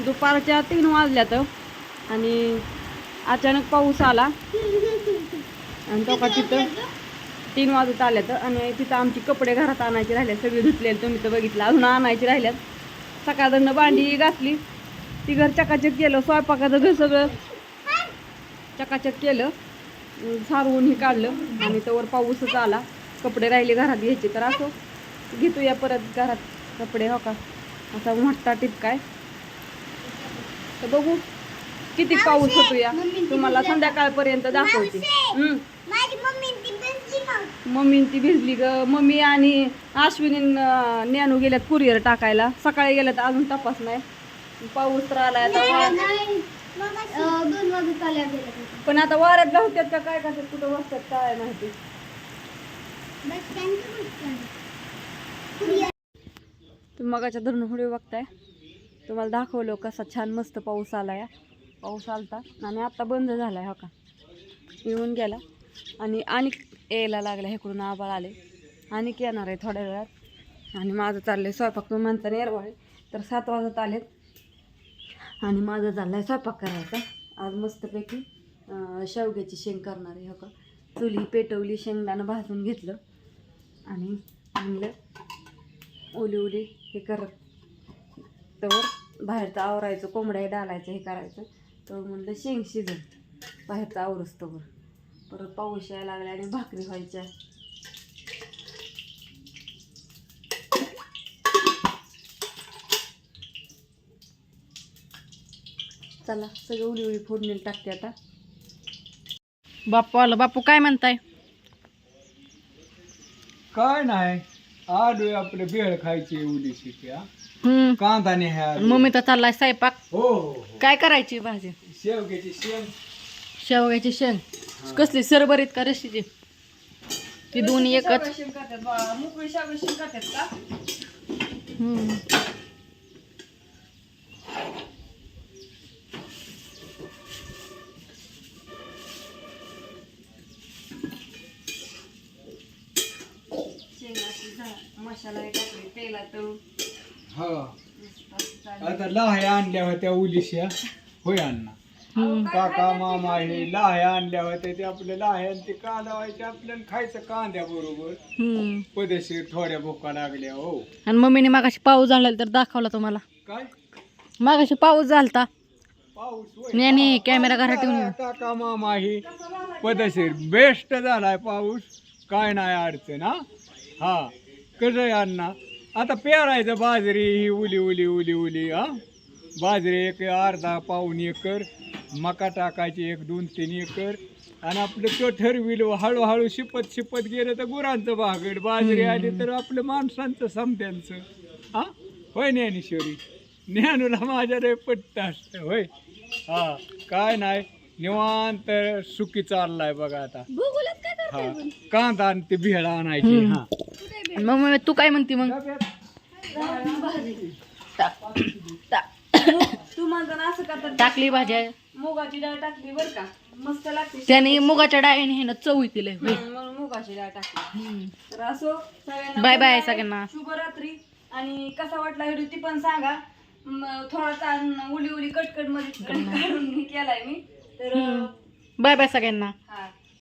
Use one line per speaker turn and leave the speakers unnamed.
दुपारच्या 3 वाजल्यात आणि अचानक पाऊस आला आणि तो का तिथं 3 वाजत आल्यात आणि तिथं आमची कपडे घरात आणायचे राहिल्यात, सगळे धुतलेले तुम्ही तर बघितलं, अजून आणायची राहिल्यात. सकाळनं भांडी घातली, ती घर चकाचक केलं, स्वयंपाकाचं घर सगळं चकाचक केलं, सारवून हे काढलं आणि तोवर पाऊसच आला. कपडे राहिले घरात घ्यायचे तर असो घेतोया परत घरात कपडे. हो का असा मोठा टिपकाय तर बघू किती पाऊस होतो या, तुम्हाला संध्याकाळपर्यंत दाखवते. मम्मी ती भिजली ग. मम्मी आणि अश्विनी ज्ञानू गेल्यात कुरिअर टाकायला, सकाळी गेल्यात अजून तपास नाही. पाऊस तर आलाय आता, पण आता वाऱ्यात गावत्यात का काय करतात, कुठं बसतात काय माहिती. तुम्ही मगाच्या धरून व्हिडिओ बघताय, तुम्हाला दाखवलं कसा छान मस्त पाऊस आलाय. पाऊस आलता आणि आता बंद झालाय. हो का येऊन गेला आणि यायला लागला, इकडून आबाळ आले आणि येणार आहे थोड्या वेळात. आणि माझं चाललंय स्वयंपाक, तुम्ही म्हणता एरवाळे तर 7 वाजत आलेत आणि माझं चाललंय स्वयंपाक करायचा. आज मस्तपैकी शेवग्याची शेंग करणार आहे. हो का चुली पेटवली, शेंगदाणं भाजून घेतलं आणि म्हणलं ओली हे करत तर बाहेरचं आवरायचं, कोंबड्या डालायचं, हे करायचं तर म्हणलं शेंग शिजन बाहेरचं आवरस तर परत पाऊस यायला लागला आणि भाकरी व्हायच्या. चला सगळं उली फोडणी टाकते आता. बाप्पू आलं. बाप्पू काय म्हणताय?
काय नाही, आलोय आपले भेळ खायची उलीशी त्या कांदा नाही.
मम्मी तर चाललाय स्वयंपाक.
हो हो
काय करायची भाजी?
शेवग्याची शेंग.
शेवग्याची शेंग कसली, सरबरीत का रशीची? ती दोन्ही एकच. मोकळी शेवग्याची शेंग करतात का? मसाला टाकले, तेलात तळून.
आता लाह्या आणल्या होत्या उलिशा, होय अण्णा काका मामा हे लाह्या आणल्या होत्या, ते आपल्या लाह्या ते कालवायचे आपल्याला खायचं कांद्या बरोबर पदेशीर. थोड्या भुका लागल्या हो.
आणि मम्मीने मागाशी पाऊस झाला तर दाखवला तुम्हाला.
काय
मागाशी पाऊस झालता,
पाऊस
मी कॅमेरा घरात ठेवून.
काका मामा हे पदेशीर बेस्ट झालाय पाऊस, काय नाही अडचण. हा कसं आहे अण्णा, आता पेरायचं बाजरी ही उली उली उली उली. बाजरी एक अर्धा पाऊण एकर, मका टाकायची 1-2-3 एकर आणि आपलं तो ठरविल हळूहळू शिपत शिपत गेलं तर गुरांचं भागड, बाजरी आली तर आपलं माणसांचं समत्यांचं. होय ज्ञानेश्वरी, ज्ञानूला माझ्या रे पट्ट असतं होय. काय नाही निवांत सुखी चाललाय बघा आता. कांदा आणि ते भेळ आणायची.
मग तू काय म्हणते मग? तू म्हणता ना असं करतात, टाकली भाज्या, मुगाची डाळ टाकली बरं का, मस्त लागते. त्याने मुगाच्या डाळीने हे ना चव येते म्हणून मुगाची डाळ टाकली. तर असो सगळ्यांना बाय बाय, सगळ्यांना शुभरात्री. आणि कसा वाटला व्हिडिओ ती पण सांगा. थोडासा उली उली कटकट मध्ये काढून केलाय मी. तर बाय बाय सगळ्यांना.